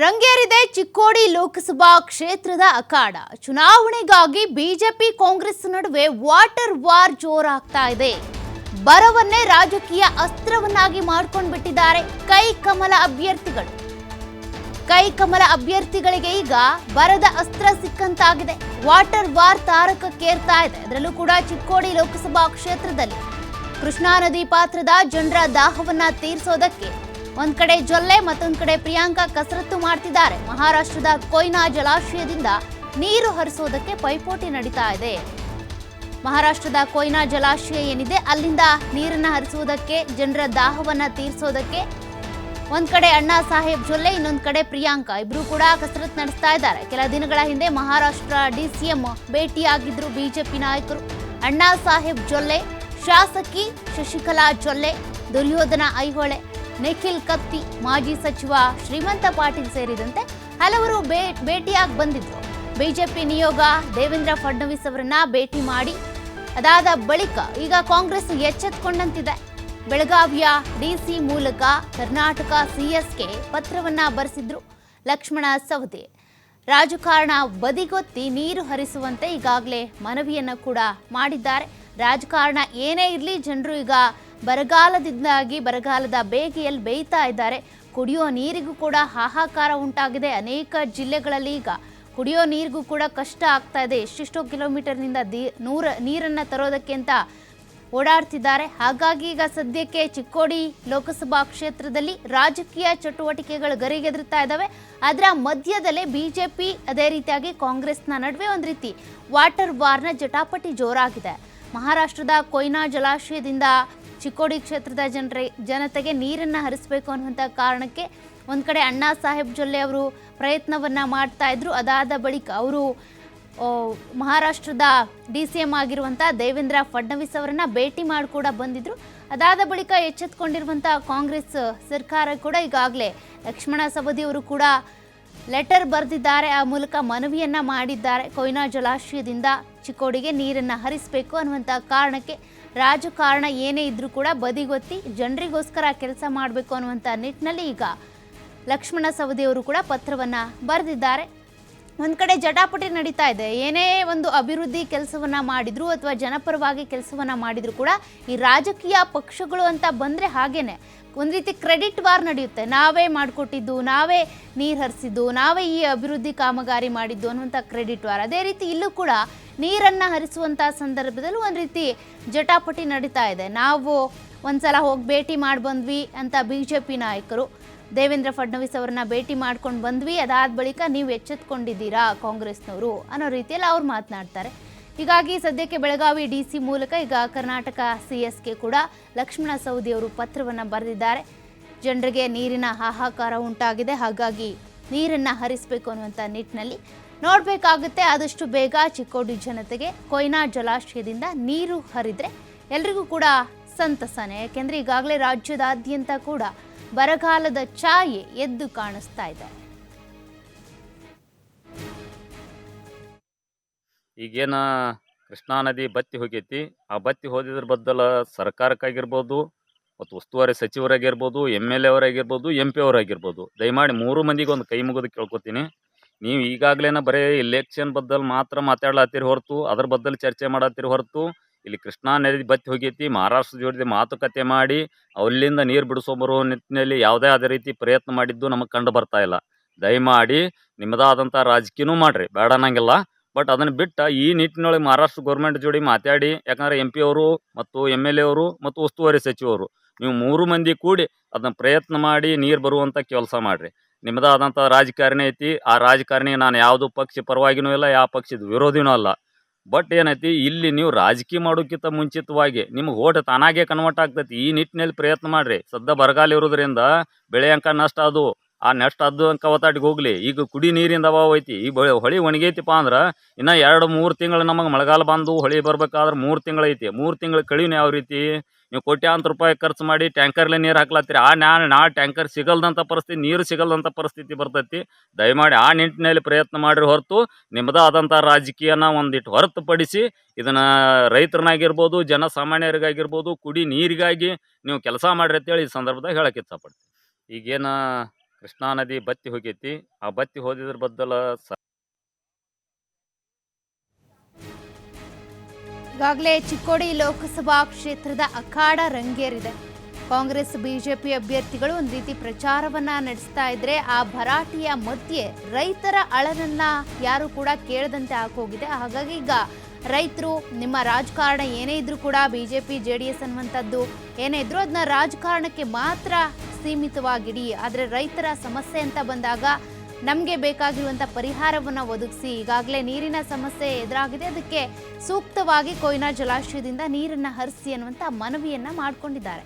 ರಂಗೇರಿದೆ ಚಿಕ್ಕೋಡಿ ಲೋಕಸಭಾ ಕ್ಷೇತ್ರದ ಅಖಾಡ. ಚುನಾವಣೆಗಾಗಿ ಬಿಜೆಪಿ ಕಾಂಗ್ರೆಸ್ ನಡುವೆ ವಾಟರ್ ವಾರ್ ಜೋರಾಗ್ತಾ ಇದೆ. ಬರವನ್ನೇ ರಾಜಕೀಯ ಅಸ್ತ್ರವನ್ನಾಗಿ ಮಾಡ್ಕೊಂಡ್ಬಿಟ್ಟಿದ್ದಾರೆ ಕೈಕಮಲ ಅಭ್ಯರ್ಥಿಗಳಿಗೆ ಈಗ ಬರದ ಅಸ್ತ್ರ ಸಿಕ್ಕಂತಾಗಿದೆ. ವಾಟರ್ ವಾರ್ ತಾರಕಕ್ಕೇರ್ತಾ ಇದೆ. ಅದರಲ್ಲೂ ಕೂಡ ಚಿಕ್ಕೋಡಿ ಲೋಕಸಭಾ ಕ್ಷೇತ್ರದಲ್ಲಿ ಕೃಷ್ಣಾ ನದಿ ಪಾತ್ರದ ಜನರ ದಾಹವನ್ನ ತೀರಿಸೋದಕ್ಕೆ ಒಂದ್ ಕಡೆ ಜೊಲ್ಲೆ, ಮತ್ತೊಂದ್ ಕಡೆ ಪ್ರಿಯಾಂಕಾ ಕಸರತ್ತು ಮಾಡ್ತಿದ್ದಾರೆ. ಮಹಾರಾಷ್ಟ್ರದ ಕೊಯ್ನಾ ಜಲಾಶಯದಿಂದ ನೀರು ಹರಿಸೋದಕ್ಕೆ ಪೈಪೋಟಿ ನಡೀತಾ ಇದೆ. ಮಹಾರಾಷ್ಟ್ರದ ಕೊಯ್ನಾ ಜಲಾಶಯ ಏನಿದೆ ಅಲ್ಲಿಂದ ನೀರನ್ನ ಹರಿಸುವುದಕ್ಕೆ, ಜನರ ದಾಹವನ್ನ ತೀರಿಸೋದಕ್ಕೆ ಒಂದ್ ಕಡೆ ಅಣ್ಣಾ ಸಾಹೇಬ್ ಜೊಲ್ಲೆ, ಇನ್ನೊಂದ್ ಕಡೆ ಪ್ರಿಯಾಂಕಾ ಇಬ್ರು ಕೂಡ ಕಸರತ್ತು ನಡೆಸ್ತಾ ಇದ್ದಾರೆ. ಕೆಲ ದಿನಗಳ ಹಿಂದೆ ಮಹಾರಾಷ್ಟ್ರ ಡಿಸಿಎಂ ಭೇಟಿಯಾಗಿದ್ರು ಬಿಜೆಪಿ ನಾಯಕರು. ಅಣ್ಣಾ ಸಾಹೇಬ್ ಜೊಲ್ಲೆ, ಶಾಸಕಿ ಶಶಿಕಲಾ ಜೊಲ್ಲೆ, ದುರ್ಯೋಧನ ಐಹೊಳೆ, ನಿಖಿಲ್ ಕತ್ತಿ, ಮಾಜಿ ಸಚಿವ ಶ್ರೀಮಂತ ಪಾಟೀಲ್ ಸೇರಿದಂತೆ ಹಲವರು ಭೇಟಿಯಾಗಿ ಬಂದಿದ್ರು. ಬಿಜೆಪಿ ನಿಯೋಗ ದೇವೇಂದ್ರ ಫಡ್ನವೀಸ್ ಅವರನ್ನ ಭೇಟಿ ಮಾಡಿ ಅದಾದ ಬಳಿಕ ಈಗ ಕಾಂಗ್ರೆಸ್ ಎಚ್ಚೆತ್ತುಕೊಂಡಂತಿದೆ. ಬೆಳಗಾವಿಯ ಡಿಸಿ ಮೂಲಕ ಕರ್ನಾಟಕ ಸಿಎಸ್ಗೆ ಪತ್ರವನ್ನ ಬರೆಸಿದ್ರು ಲಕ್ಷ್ಮಣ ಸವದಿ. ರಾಜಕಾರಣ ಬದಿಗೊತ್ತಿ ನೀರು ಹರಿಸುವಂತೆ ಈಗಾಗಲೇ ಮನವಿಯನ್ನ ಕೂಡ ಮಾಡಿದ್ದಾರೆ. ರಾಜಕಾರಣ ಏನೇ ಇರಲಿ, ಜನರು ಈಗ ಬರಗಾಲದಿಂದಾಗಿ ಬರಗಾಲದ ಬೇಗೆಯಲ್ಲಿ ಬೇಯ್ತಾ ಇದ್ದಾರೆ. ಕುಡಿಯೋ ನೀರಿಗೂ ಕೂಡ ಹಾಹಾಕಾರ ಉಂಟಾಗಿದೆ. ಅನೇಕ ಜಿಲ್ಲೆಗಳಲ್ಲಿ ಈಗ ಕುಡಿಯೋ ನೀರಿಗೂ ಕೂಡ ಕಷ್ಟ ಆಗ್ತಾ ಇದೆ. ಎಷ್ಟೆಷ್ಟೋ ಕಿಲೋಮೀಟರ್ನಿಂದ ನೀರನ್ನು ತರೋದಕ್ಕೆ ಅಂತ ಓಡಾಡ್ತಿದ್ದಾರೆ. ಹಾಗಾಗಿ ಈಗ ಸದ್ಯಕ್ಕೆ ಚಿಕ್ಕೋಡಿ ಲೋಕಸಭಾ ಕ್ಷೇತ್ರದಲ್ಲಿ ರಾಜಕೀಯ ಚಟುವಟಿಕೆಗಳು ಗರಿಗೆದರ್ತಾ ಇದ್ದಾವೆ. ಅದರ ಮಧ್ಯದಲ್ಲೇ ಬಿಜೆಪಿ ಅದೇ ರೀತಿಯಾಗಿ ಕಾಂಗ್ರೆಸ್ನ ನಡುವೆ ಒಂದು ರೀತಿ ವಾಟರ್ ವಾರ್ನ ಜಟಾಪಟಿ ಜೋರಾಗಿದೆ. ಮಹಾರಾಷ್ಟ್ರದ ಕೊಯ್ನಾ ಜಲಾಶಯದಿಂದ ಚಿಕ್ಕೋಡಿ ಕ್ಷೇತ್ರದ ಜನತೆಗೆ ನೀರನ್ನು ಹರಿಸಬೇಕು ಅನ್ನುವಂಥ ಕಾರಣಕ್ಕೆ ಒಂದು ಕಡೆ ಅಣ್ಣಾ ಸಾಹೇಬ್ ಜೊಲ್ಲೆ ಅವರು ಪ್ರಯತ್ನವನ್ನ ಮಾಡ್ತಾ ಇದ್ರು. ಅದಾದ ಬಳಿಕ ಅವರು ಮಹಾರಾಷ್ಟ್ರದ ಡಿಸಿಎಂ ಆಗಿರುವಂಥ ದೇವೇಂದ್ರ ಫಡ್ನವೀಸ್ ಅವರನ್ನ ಭೇಟಿ ಮಾಡಿ ಕೂಡ ಬಂದಿದ್ರು. ಅದಾದ ಬಳಿಕ ಎಚ್ಚೆತ್ತುಕೊಂಡಿರುವಂಥ ಕಾಂಗ್ರೆಸ್ ಸರ್ಕಾರ ಕೂಡ ಈಗಾಗಲೇ ಲಕ್ಷ್ಮಣ ಸವದಿ ಅವರು ಕೂಡ ಲೆಟರ್ ಬರೆದಿದ್ದಾರೆ. ಆ ಮೂಲಕ ಮನವಿಯನ್ನ ಮಾಡಿದ್ದಾರೆ. ಕೊಯ್ನಾ ಜಲಾಶಯದಿಂದ ಚಿಕ್ಕೋಡಿಗೆ ನೀರನ್ನು ಹರಿಸಬೇಕು ಅನ್ನುವಂಥ ಕಾರಣಕ್ಕೆ ರಾಜಕಾರಣ ಏನೇ ಇದ್ರೂ ಕೂಡ ಬದಿಗೊತ್ತಿ ಜನರಿಗೋಸ್ಕರ ಕೆಲಸ ಮಾಡಬೇಕು ಅನ್ನುವಂಥ ನಿಟ್ಟಿನಲ್ಲಿ ಈಗ ಲಕ್ಷ್ಮಣ ಸವದಿ ಅವರು ಕೂಡ ಪತ್ರವನ್ನ ಬರೆದಿದ್ದಾರೆ. ಒಂದು ಕಡೆ ಜಟಾಪಟಿ ನಡೀತಾ ಇದೆ. ಏನೇ ಒಂದು ಅಭಿವೃದ್ಧಿ ಕೆಲಸವನ್ನ ಮಾಡಿದ್ರು ಅಥವಾ ಜನಪರವಾಗಿ ಕೆಲಸವನ್ನ ಮಾಡಿದ್ರು ಕೂಡ ಈ ರಾಜಕೀಯ ಪಕ್ಷಗಳು ಅಂತ ಬಂದರೆ ಹಾಗೇನೆ ಒಂದು ರೀತಿ ಕ್ರೆಡಿಟ್ ವಾರ್ ನಡೆಯುತ್ತೆ. ನಾವೇ ಮಾಡಿಕೊಟ್ಟಿದ್ದು, ನಾವೇ ನೀರು ಹರಿಸಿದ್ದು, ನಾವೇ ಈ ಅಭಿವೃದ್ಧಿ ಕಾಮಗಾರಿ ಮಾಡಿದ್ದು ಅನ್ನುವಂಥ ಕ್ರೆಡಿಟ್ ವಾರ್. ಅದೇ ರೀತಿ ಇಲ್ಲೂ ಕೂಡ ನೀರನ್ನು ಹರಿಸುವಂಥ ಸಂದರ್ಭದಲ್ಲೂ ಒಂದು ರೀತಿ ಜಟಾಪಟಿ ನಡೀತಾ ಇದೆ. ನಾವು ಒಂದ್ಸಲ ಹೋಗಿ ಭೇಟಿ ಮಾಡಿ ಬಂದ್ವಿ ಅಂತ ಬಿಜೆಪಿ ನಾಯಕರು ದೇವೇಂದ್ರ ಫಡ್ನವೀಸ್ ಅವರನ್ನ ಭೇಟಿ ಮಾಡ್ಕೊಂಡು ಬಂದ್ವಿ, ಅದಾದ ಬಳಿಕ ನೀವು ಎಚ್ಚೆತ್ಕೊಂಡಿದ್ದೀರಾ ಕಾಂಗ್ರೆಸ್ನವರು ಅನ್ನೋ ರೀತಿಯಲ್ಲಿ ಅವ್ರು ಮಾತನಾಡ್ತಾರೆ. ಹೀಗಾಗಿ ಸದ್ಯಕ್ಕೆ ಬೆಳಗಾವಿ ಡಿಸಿ ಮೂಲಕ ಈಗ ಕರ್ನಾಟಕ ಸಿಎಸ್ಗೆ ಕೂಡ ಲಕ್ಷ್ಮಣ ಸವದಿ ಅವರು ಪತ್ರವನ್ನು ಬರೆದಿದ್ದಾರೆ. ಜನರಿಗೆ ನೀರಿನ ಹಾಹಾಕಾರ ಉಂಟಾಗಿದೆ, ಹಾಗಾಗಿ ನೀರನ್ನು ಹರಿಸಬೇಕು ಅನ್ನುವಂಥ ನಿಟ್ಟಿನಲ್ಲಿ ನೋಡಬೇಕಾಗುತ್ತೆ. ಆದಷ್ಟು ಬೇಗ ಚಿಕ್ಕೋಡಿ ಜನತೆಗೆ ಕೊಯ್ನಾ ಜಲಾಶಯದಿಂದ ನೀರು ಹರಿದ್ರೆ ಎಲ್ರಿಗೂ ಕೂಡ ಸಂತಸನೇ. ಯಾಕೆಂದರೆ ಈಗಾಗಲೇ ರಾಜ್ಯದಾದ್ಯಂತ ಕೂಡ ಬರಗಾಲದ ಛಾಯೆ ಎದ್ದು ಕಾಣಿಸ್ತಾ ಇದೆ. ಈಗೇನ ಕೃಷ್ಣಾ ನದಿ ಬತ್ತಿ ಹೋಗೈತಿ. ಆ ಬತ್ತಿ ಹೋದಿದ್ರ ಬದಲ ಸರ್ಕಾರಕ್ಕಾಗಿರ್ಬೋದು, ಮತ್ತು ಉಸ್ತುವಾರಿ ಸಚಿವರಾಗಿರ್ಬೋದು, MLA ಅವರಾಗಿರ್ಬೋದು, MP ಅವರಾಗಿರ್ಬೋದು, ದಯಮಾಡಿ 3 ಮಂದಿಗೆ ಒಂದು ಕೈ ಮುಗಿದು ಕೇಳ್ಕೊತೀನಿ. ನೀವು ಈಗಾಗಲೇ ಬರೀ ಇಲೆಕ್ಷನ್ ಬದ್ದಲ್ ಮಾತ್ರ ಮಾತಾಡ್ಲತ್ತೀರಿ ಹೊರತು, ಅದ್ರ ಬದ್ದಲ್ ಚರ್ಚೆ ಮಾಡತ್ತೀರಿ ಹೊರತು, ಇಲ್ಲಿ ಕೃಷ್ಣಾ ನದಿ ಬತ್ತಿ ಹೋಗೈತಿ, ಮಹಾರಾಷ್ಟ್ರ ಜೋಡಿ ಮಾತುಕತೆ ಮಾಡಿ ಅಲ್ಲಿಂದ ನೀರು ಬಿಡಿಸೋಬರೋ ನಿಟ್ಟಿನಲ್ಲಿ ಯಾವುದೇ ಅದೇ ರೀತಿ ಪ್ರಯತ್ನ ಮಾಡಿದ್ದು ನಮಗೆ ಕಂಡು ಬರ್ತಾ ಇಲ್ಲ. ದಯಮಾಡಿ ನಿಮ್ಮದಾದಂಥ ರಾಜಕೀಯನೂ ಮಾಡಿರಿ, ಬೇಡ ಅನ್ನಂಗಿಲ್ಲ. ಬಟ್ ಅದನ್ನು ಬಿಟ್ಟು ಈ ನಿಟ್ಟಿನೊಳಗೆ ಮಹಾರಾಷ್ಟ್ರ ಗೌರ್ಮೆಂಟ್ ಜೋಡಿ ಮಾತಾಡಿ, ಯಾಕಂದರೆ MP ಅವರು ಮತ್ತು MLA ಅವರು ಮತ್ತು ಉಸ್ತುವಾರಿ ಸಚಿವರು ನೀವು 3 ಮಂದಿ ಕೂಡಿ ಅದನ್ನ ಪ್ರಯತ್ನ ಮಾಡಿ ನೀರು ಬರುವಂಥ ಕೆಲಸ ಮಾಡಿರಿ. ನಿಮ್ಮದಾದಂಥ ರಾಜಕಾರಣಿ ಐತಿ. ಆ ರಾಜಕಾರಣಿ ನಾನು ಯಾವುದು ಪಕ್ಷ ಪರವಾಗಿನೂ ಇಲ್ಲ, ಯಾವ ಪಕ್ಷದ ವಿರೋಧಿನೂ ಅಲ್ಲ. ಬಟ್ ಏನೈತಿ, ಇಲ್ಲಿ ನೀವು ರಾಜಕೀಯ ಮಾಡೋಕ್ಕಿಂತ ಮುಂಚಿತವಾಗಿ ನಿಮ್ಗೆ ಓಟ್ ತಾನಾಗೆ ಕನ್ವರ್ಟ್ ಆಗ್ತೈತಿ. ಈ ನಿಟ್ಟಿನಲ್ಲಿ ಪ್ರಯತ್ನ ಮಾಡಿರಿ. ಸದ್ಯ ಬರಗಾಲ ಇರೋದ್ರಿಂದ ಬೆಳೆ ಅಂಕ ನಷ್ಟ ಅದು, ಆ ನೆಕ್ಸ್ಟ್ ಅದು ಅಂಕ ಒತ್ತಾಟಿಗೆ ಹೋಗ್ಲಿ. ಈಗ ಕುಡಿ ನೀರಿಂದ ಅಭಾವ ಐತಿ. ಈ ಹೊಳಿ ಒಣಗೈತಿಪ್ಪ ಅಂದ್ರೆ ಇನ್ನೂ 2-3 ತಿಂಗಳು ನಮಗೆ ಮಳೆಗಾಲ ಬಂದು ಹೊಳಿ ಬರ್ಬೇಕಾದ್ರೆ 3 ತಿಂಗಳು ಐತಿ. 3 ತಿಂಗಳು ಕಳೀನು ಯಾವ ರೀತಿ? ನೀವು ಕೋಟ್ಯಾಂತರ ರೂಪಾಯಿ ಖರ್ಚು ಮಾಡಿ ಟ್ಯಾಂಕರ್ಲೆ ನೀರು ಹಾಕ್ಲತ್ತೀರಿ. ನಾ ಟ್ಯಾಂಕರ್ ಸಿಗಲ್ದಂಥ ಪರಿಸ್ಥಿತಿ, ನೀರು ಸಿಗಲ್ದಂಥ ಪರಿಸ್ಥಿತಿ ಬರ್ತೈತಿ. ದಯಮಾಡಿ ಆ ನಿಟ್ಟಿನಲ್ಲಿ ಪ್ರಯತ್ನ ಮಾಡಿರಿ ಹೊರತು ನಿಮ್ಮದಾದಂಥ ರಾಜಕೀಯನ ಒಂದಿಟ್ಟು ಹೊರತುಪಡಿಸಿ ಇದನ್ನು ರೈತರನ್ನಾಗಿರ್ಬೋದು, ಜನಸಾಮಾನ್ಯರಿಗಾಗಿರ್ಬೋದು, ಕುಡಿ ನೀರಿಗಾಗಿ ನೀವು ಕೆಲಸ ಮಾಡಿರಿ ಅಂತೇಳಿ ಈ ಸಂದರ್ಭದಾಗ ಹೇಳಕ್ಕೆ ಇಷ್ಟಪಡ್ತೀನಿ. ಈಗೇನು ಕೃಷ್ಣಾ ನದಿ ಬತ್ತಿ ಹೋಗೈತಿ. ಆ ಬತ್ತಿ ಹೋದಿದ್ರ ಬದ್ದಲ ಈಗಾಗಲೇ ಚಿಕ್ಕೋಡಿ ಲೋಕಸಭಾ ಕ್ಷೇತ್ರದ ಅಖಾಡ ರಂಗೇರಿದೆ. ಕಾಂಗ್ರೆಸ್ ಬಿಜೆಪಿ ಅಭ್ಯರ್ಥಿಗಳು ಒಂದು ರೀತಿ ಪ್ರಚಾರವನ್ನ ನಡೆಸ್ತಾ ಇದ್ರೆ ಆ ಭರಾಟೆಯ ಮಧ್ಯೆ ರೈತರ ಅಳನನ್ನ ಯಾರು ಕೂಡ ಕೇಳದಂತೆ ಆಗೋಗಿದೆ. ಹಾಗಾಗಿ ಈಗ ರೈತರು ನಿಮ್ಮ ರಾಜಕಾರಣ ಏನೇ ಇದ್ರೂ ಕೂಡ ಬಿಜೆಪಿ ಜೆಡಿಎಸ್ ಅನ್ನುವಂಥದ್ದು ಏನೇ ಇದ್ರೂ ಅದನ್ನ ರಾಜಕಾರಣಕ್ಕೆ ಮಾತ್ರ ಸೀಮಿತವಾಗಿಡಿ, ಆದರೆ ರೈತರ ಸಮಸ್ಯೆ ಅಂತ ಬಂದಾಗ ನಮಗೆ ಬೇಕಾಗಿರುವಂಥ ಪರಿಹಾರವನ್ನು ಒದಗಿಸಿ. ಈಗಾಗಲೇ ನೀರಿನ ಸಮಸ್ಯೆ ಎದುರಾಗಿದೆ, ಅದಕ್ಕೆ ಸೂಕ್ತವಾಗಿ ಕೊಯ್ನಾ ಜಲಾಶಯದಿಂದ ನೀರನ್ನು ಹರಿಸಿ ಅನ್ನುವಂಥ ಮನವಿಯನ್ನ ಮಾಡಿಕೊಂಡಿದ್ದಾರೆ.